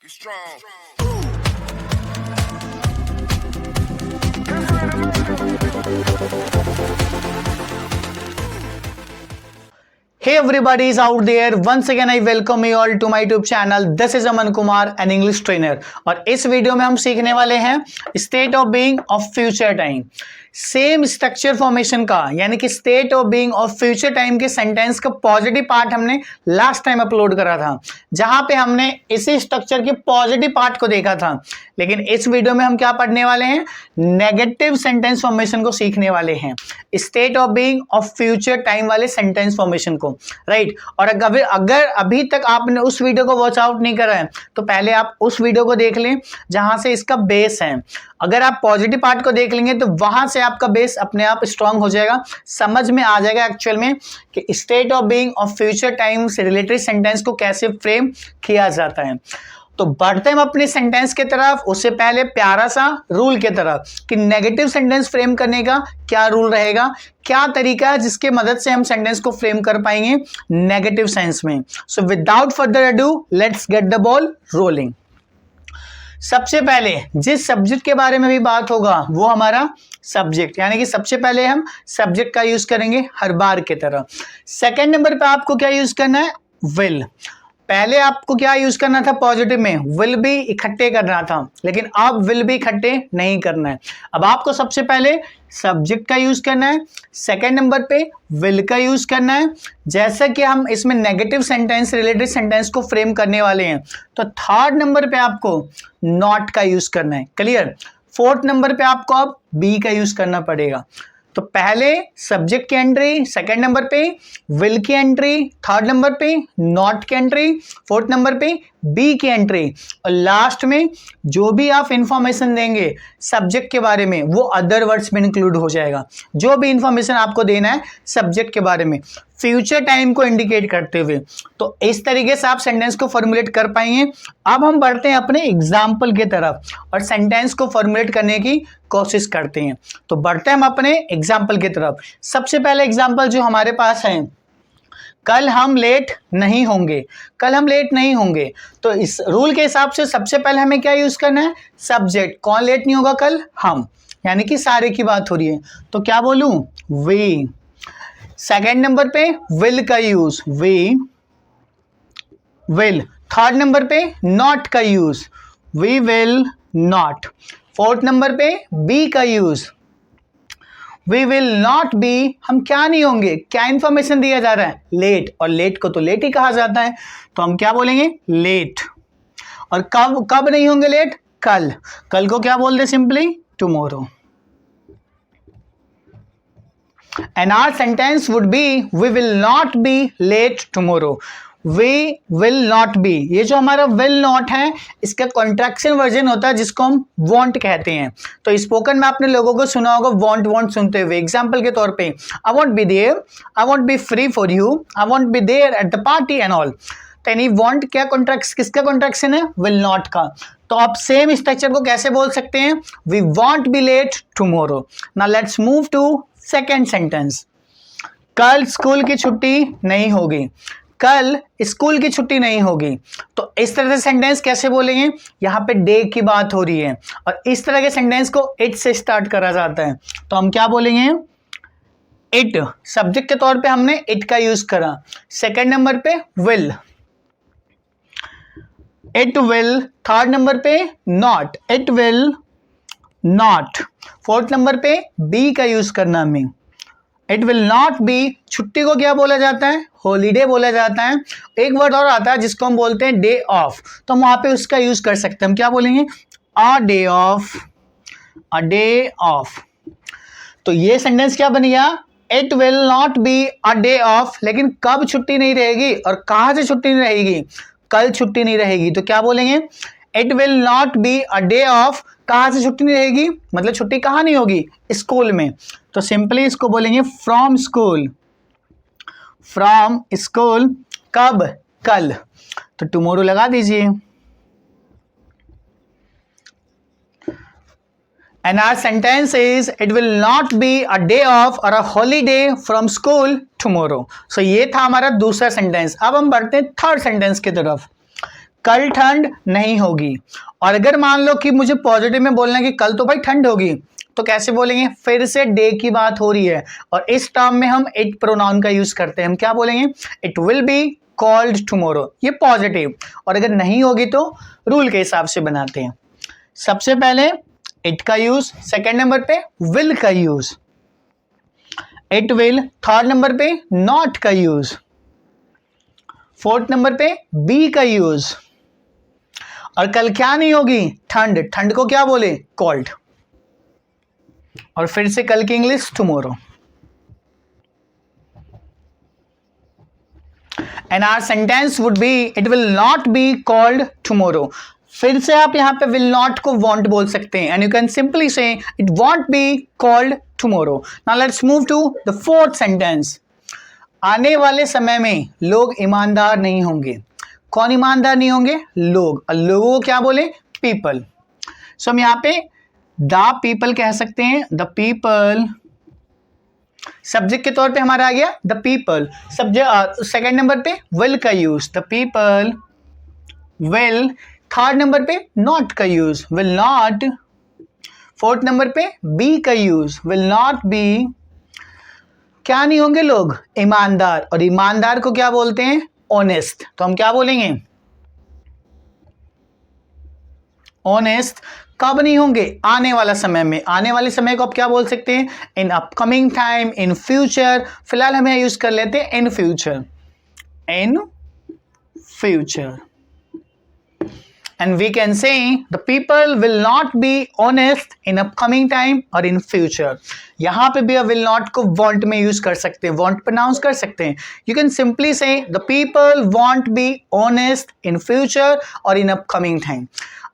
strong. Hey everybody is out there. Once again I welcome you all to my YouTube channel. This is Aman Kumar, an English trainer. और इस video में हम सीखने वाले हैं state of being of future time. Same structure formation का, यानी कि state of being of future time के सेंटेंस का पॉजिटिव पार्ट हमने लास्ट टाइम अपलोड करा था, जहां पे हमने इसी स्ट्रक्चर के पॉजिटिव पार्ट को देखा था. लेकिन इस वीडियो में हम क्या पढ़ने वाले हैं? नेगेटिव सेंटेंस फॉर्मेशन को सीखने वाले हैं, state of being of future time वाले सेंटेंस फॉर्मेशन को, राइट. और अगर अभी तक आपने उस वीडियो को वॉच आउट नहीं करा है तो पहले आप उस वीडियो को देख लें जहां से इसका बेस है. अगर आप पॉजिटिव पार्ट को देख लेंगे तो वहां से आपका बेस अपने आप स्ट्रांग हो जाएगा, समझ में आ जाएगा एक्चुअल में कि state of being of future time से रिलेटेड सेंटेंस को कैसे फ्रेम किया जाता है. तो बढ़ते हम अपने सेंटेंस के तरफ. उससे पहले प्यारा सा रूल के तरफ कि नेगेटिव सेंटेंस फ्रेम करने का क्या रूल रहेगा, क्या तरीका है जिसके मदद से हम सेंटेंस को फ्रेम कर पाएंगे नेगेटिव सेंस में. So without further ado let's get the ball rolling. सबसे पहले जिस सब्जेक्ट के बारे में भी बात होगा वो हमारा सब्जेक्ट, यानी कि सबसे पहले हम सब्जेक्ट का यूज करेंगे हर बार की तरह. सेकंड नंबर पे आपको क्या यूज करना है? विल. पहले आपको क्या यूज करना था? पॉजिटिव में विल भी इकट्ठे करना था, लेकिन अब विल भी इकट्ठे नहीं करना है. अब आपको सबसे पहले सब्जेक्ट का यूज करना है, सेकंड नंबर पे विल का यूज करना है. जैसा कि हम इसमें नेगेटिव सेंटेंस रिलेटेड सेंटेंस को फ्रेम करने वाले हैं तो थर्ड नंबर पे आपको नॉट का यूज करना है. क्लियर? फोर्थ नंबर पे आपको अब बी का यूज करना पड़ेगा. तो पहले सब्जेक्ट की एंट्री, सेकंड नंबर पे विल की एंट्री, थर्ड नंबर पे नॉट की एंट्री, फोर्थ नंबर पे बी की एंट्री, और लास्ट में जो भी आप इंफॉर्मेशन देंगे सब्जेक्ट के बारे में वो अदर वर्ड्स में इंक्लूड हो जाएगा. जो भी इंफॉर्मेशन आपको देना है सब्जेक्ट के बारे में फ्यूचर टाइम को इंडिकेट करते हुए, तो इस तरीके से आप सेंटेंस को फॉर्मुलेट कर पाएंगे. अब हम बढ़ते हैं अपने एग्जाम्पल की तरफ और सेंटेंस को फॉर्मुलेट करने की कोशिश करते हैं. तो बढ़ते हैं हम अपने एग्जाम्पल की तरफ. सबसे पहले एग्जाम्पल जो हमारे पास है, कल हम लेट नहीं होंगे. कल हम लेट नहीं होंगे, तो इस रूल के हिसाब से सबसे पहले हमें क्या यूज करना है? सब्जेक्ट. कौन लेट नहीं होगा कल? हम, यानी कि सारे की बात हो रही है, तो क्या बोलूं? वी. सेकेंड नंबर पे विल का use, we will. Third number पे नॉट का use, we will not. Fourth number पे बी का use, we will not be. हम क्या नहीं होंगे? क्या इंफॉर्मेशन दिया जा रहा है? लेट. और लेट को तो लेट ही कहा जाता है, तो हम क्या बोलेंगे? लेट. और कब कब नहीं होंगे लेट? कल. कल को क्या बोल दे? Simply tomorrow. And our sentence would be we will not be late tomorrow. We will not be. ये जो हमारा will not है इसका कॉन्ट्रैक्शन वर्जन होता है जिसको हम want कहते हैं. तो स्पोकन में आपने लोगों को सुना होगा want सुनते हुए. एग्जाम्पल के तौर पे I won't be there, I won't be free for you, I won't be there at the party and all. तो यानी want क्या किसका कॉन्ट्रैक्शन है? will not का. तो आप सेम स्ट्रक्चर को कैसे बोल सकते हैं? We won't be late tomorrow. Now let's move to second sentence. कल स्कूल की छुट्टी नहीं होगी. कल स्कूल की छुट्टी नहीं होगी, तो इस तरह से सेंटेंस कैसे बोलेंगे? यहाँ पे डे की बात हो रही है और इस तरह के सेंटेंस को इट से स्टार्ट करा जाता है, तो हम क्या बोलेंगे? इट. सब्जेक्ट के तौर पे हमने इट का यूज करा. सेकेंड नंबर पे will, it will. Third number पे not, it will not. Fourth number पे बी का यूज करना हमें, इट विल नॉट बी. छुट्टी को क्या बोला जाता है? हॉलीडे बोला जाता है. एक वर्ड और आता है जिसको हम बोलते हैं डे ऑफ, तो हम वहां पे उसका यूज कर सकते हैं. हम क्या बोलेंगे? अ day of, a day of. तो ये सेंटेंस क्या बन गया? It will not be a day of. लेकिन कब छुट्टी नहीं रहेगी और कहां से छुट्टी नहीं रहेगी? कल छुट्टी नहीं रहेगी, तो क्या बोलेंगे? It will not be a day of. कहां से छुट्टी नहीं रहेगी? मतलब छुट्टी कहां नहीं होगी? स्कूल में. तो सिंपली इसको बोलेंगे फ्रॉम स्कूल. From school. कब? कल. तो टुमारो लगा दीजिए. And our sentence is it will not be a day off और a holiday from school tomorrow. So ये था हमारा दूसरा सेंटेंस. अब हम बढ़ते हैं थर्ड सेंटेंस की तरफ. कल ठंड नहीं होगी। और अगर मान लो कि मुझे पॉजिटिव में बोलना है कि कल तो भाई ठंड होगी, तो कैसे बोलेंगे? फिर से डे की बात हो रही है और इस टर्म में हम इट प्रोनाउन का यूज करते हैं। हम क्या बोलेंगे? It will be called tomorrow, ये पॉजिटिव। और अगर नहीं होगी तो रूल के हिसाब से बनाते हैं। सबसे पहले इट का यूज, सेकंड नंबर पे विल का use, it will, third number पे नॉट का यूज, फोर्थ नंबर पे बी का यूज। और कल क्या नहीं होगी? ठंड। ठंड को क्या बोले? कोल्ड। और फिर से कल की English tomorrow. And our sentence would be it will not be called tomorrow. फिर से आप यहां पे विल नॉट को वॉन्ट बोल सकते हैं and you can simply say it won't be called tomorrow. Now let's move to the fourth sentence. आने वाले समय में लोग ईमानदार नहीं होंगे। कौन ईमानदार नहीं होंगे? लोग। और लोगों को क्या बोले? पीपल। सो हम यहां पे द पीपल कह सकते हैं, द पीपल। सब्जेक्ट के तौर पे हमारा आ गया the people. Subject second number पे विल का use, the people will. Third number पे नॉट का use, will not. Fourth number पे बी का यूज, विल नॉट बी। क्या नहीं होंगे लोग? ईमानदार। और ईमानदार को क्या बोलते हैं? ऑनेस्ट। तो हम क्या बोलेंगे? ऑनेस्ट। कब नहीं होंगे? आने वाला समय में। आने वाले समय को आप क्या बोल सकते हैं? In upcoming time, in future. फिलहाल हम यूज कर लेते हैं in future, in future. And we can say the people will not be honest in upcoming time or in future. यहाँ पे भी will not को want में यूज कर सकते हैं, want pronounce कर सकते हैं। You can simply say the people won't be honest in future or in upcoming time.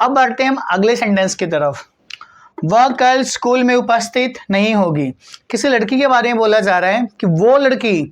अब बढ़ते हैं हम अगले सेंटेंस की तरफ। वह कल स्कूल में उपस्थित नहीं होगी। किसी लड़की के बारे में बोला जा रहा है कि वो लड़की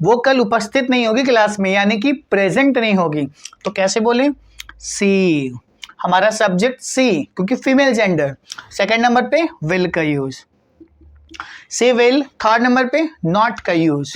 वो कल उपस्थित नहीं होगी क्लास में, यानी कि प्रेजेंट नहीं होगी। तो कैसे बोले? सी। हमारा सब्जेक्ट सी, क्योंकि फीमेल जेंडर। सेकंड नंबर पे विल का use, she will. Third number पे नॉट का use,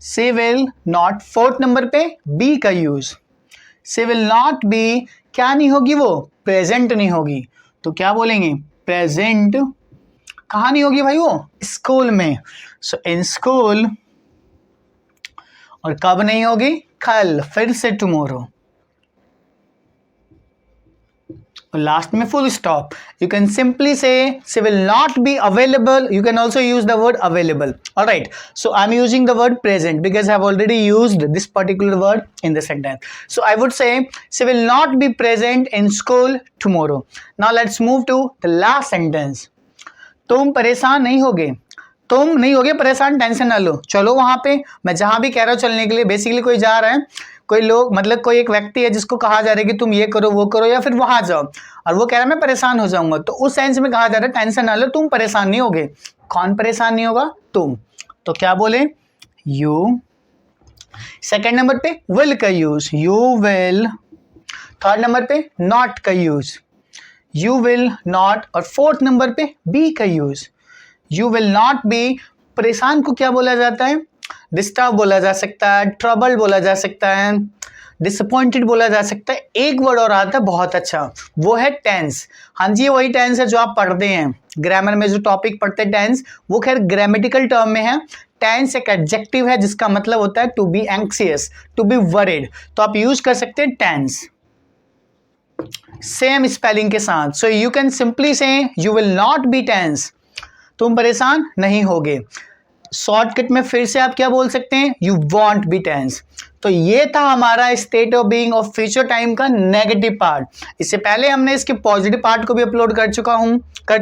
she will not. Fourth number पे बी का use, she will not be. क्या नहीं होगी? वो प्रेजेंट नहीं होगी। तो क्या बोलेंगे? प्रेजेंट। कहाँ नहीं होगी भाई? वो स्कूल में। सो इन स्कूल। और कब नहीं होगी? कल। फिर से टुमारो। लास्ट में full stop. You can simply से she will not be available. You can also use the word available. All right. So I'm using the word present because I have already used this particular word in the sentence. So I would say she will not be present in school tomorrow. Now let's move to the last sentence. तुम परेशान नहीं होगे। तुम नहीं होगे परेशान, tension ना लो। चलो वहां पे, मैं जहां भी कह रहा हूं चलने के लिए, बेसिकली कोई जा रहा है, कोई लोग, मतलब कोई एक व्यक्ति है जिसको कहा जा रहा है कि तुम ये करो वो करो या फिर वहां जाओ, और वो कह रहा है मैं परेशान हो जाऊंगा, तो उस सेंस में कहा जा रहा है टेंशन ना लो, तुम परेशान नहीं होगे। कौन परेशान नहीं होगा? तुम। तो क्या बोले? यू। सेकंड नंबर पे विल का use, you will. Third number पे नॉट का यूज, यू विल नॉट। और फोर्थ नंबर पे बी का use, you will not B. परेशान को क्या बोला जाता है? डिस्टर्ब बोला जा सकता है, ट्रबल बोला जा सकता है, डिसअपॉइंटेड बोला जा सकता है। एक वर्ड और आता है बहुत अच्छा, वो है टेंस। हाँ जी, वही टेंस है जो आप पढ़ते हैं ग्रामर में, जो टॉपिक पढ़ते हैं टेंस, वो खैर ग्रामेटिकल टर्म में है। टेंस एक एडजेक्टिव है जिसका मतलब होता है to be anxious, to be worried. तो आप यूज कर सकते हैं टेंस सेम स्पेलिंग के साथ। So you can simply say you will not be tense, तुम परेशान नहीं होगे। शॉर्टकट में फिर से आप क्या बोल सकते हैं? You won't be tense. तो ये था हमारा state of being of future time का नेगेटिव पार्ट। इससे पहले हमने इसके पॉजिटिव पार्ट को भी अपलोड कर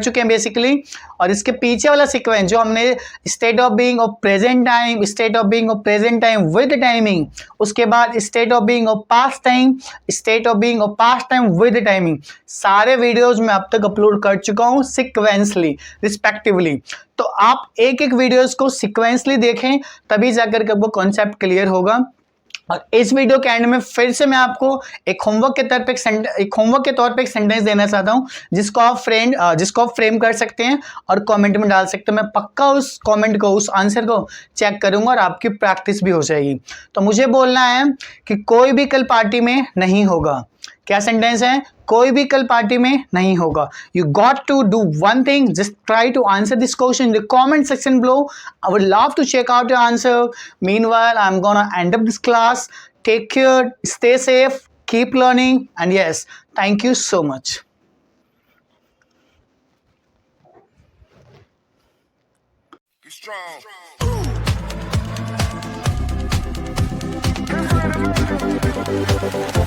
चुके हैं बेसिकली। और इसके पीछे वाला सीक्वेंस जो हमने state of being of present time, state of being of present time with timing, उसके बाद state of being of past time, state of being of past time with timing, सारे वीडियोज मैं अब तक अपलोड कर चुका हूँ सिक्वेंसली रिस्पेक्टिवली। तो आप एक एक वीडियोज को सिक्वेंसली देखें, तभी जाकर के आपको कॉन्सेप्ट क्लियर होगा। और इस वीडियो के एंड में फिर से मैं आपको एक होमवर्क के तौर पे एक सेंटेंस देना चाहता हूं, जिसको आप फ्रेम कर सकते हैं और कमेंट में डाल सकते हैं। मैं पक्का उस कमेंट को, उस आंसर को चेक करूंगा और आपकी प्रैक्टिस भी हो जाएगी। तो मुझे बोलना है कि कोई भी कल पार्टी में नहीं होगा। क्या सेंटेंस है? कोई भी कल पार्टी में नहीं होगा. You got to do one thing. Just try to answer this question in the comment section below. I would love to check out your answer. Meanwhile, I'm gonna end up this class. Take care, stay safe, keep learning, and yes, thank you so much. Strong.